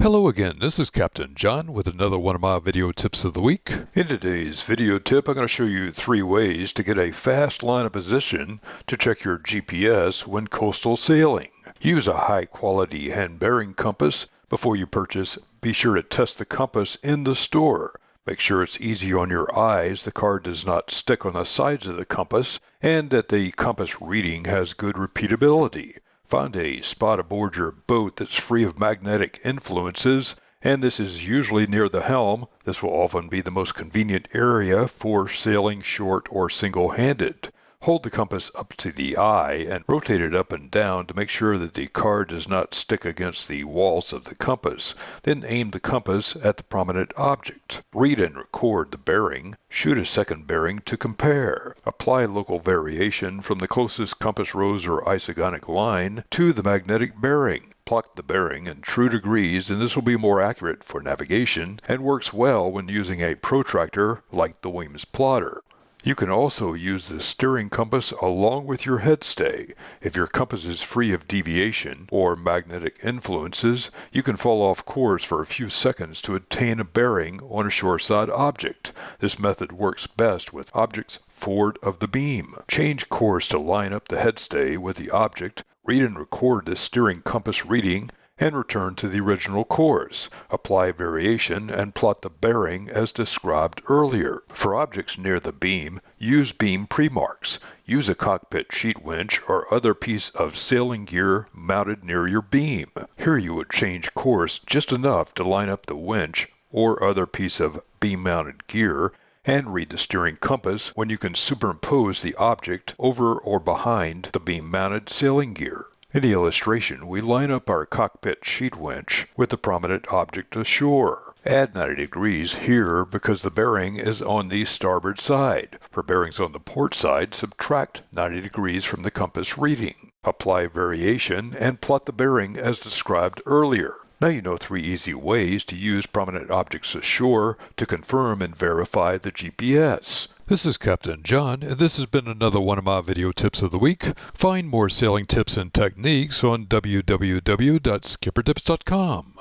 Hello again, this is Captain John with another one of my video tips of the week. In today's video tip, I'm going to show you 3 ways to get a fast line of position to check your GPS when coastal sailing. Use a high-quality hand bearing compass before you purchase. Be sure to test the compass in the store. Make sure it's easy on your eyes, the card does not stick on the sides of the compass, and that the compass reading has good repeatability. Find a spot aboard your boat that's free of magnetic influences, and this is usually near the helm. This will often be the most convenient area for sailing short or single-handed. Hold the compass up to the eye and rotate it up and down to make sure that the card does not stick against the walls of the compass. Then aim the compass at the prominent object. Read and record the bearing. Shoot a second bearing to compare. Apply local variation from the closest compass rose or isogonic line to the magnetic bearing. Plot the bearing in true degrees, and this will be more accurate for navigation and works well when using a protractor like the Weems plotter. You can also use the steering compass along with your headstay. If your compass is free of deviation or magnetic influences, you can fall off course for a few seconds to attain a bearing on a shoreside object. This method works best with objects forward of the beam. Change course to line up the headstay with the object. Read and record the steering compass reading and return to the original course. Apply variation and plot the bearing as described earlier. For objects near the beam, use beam pre-marks. Use a cockpit sheet winch or other piece of sailing gear mounted near your beam. Here you would change course just enough to line up the winch or other piece of beam-mounted gear and read the steering compass when you can superimpose the object over or behind the beam-mounted sailing gear. In the illustration, we line up our cockpit sheet winch with the prominent object ashore. Add 90 degrees here because the bearing is on the starboard side. For bearings on the port side, subtract 90 degrees from the compass reading. Apply variation and plot the bearing as described earlier. Now you know 3 easy ways to use prominent objects ashore to confirm and verify the GPS. This is Captain John, and this has been another one of my video tips of the week. Find more sailing tips and techniques on www.skippertips.com.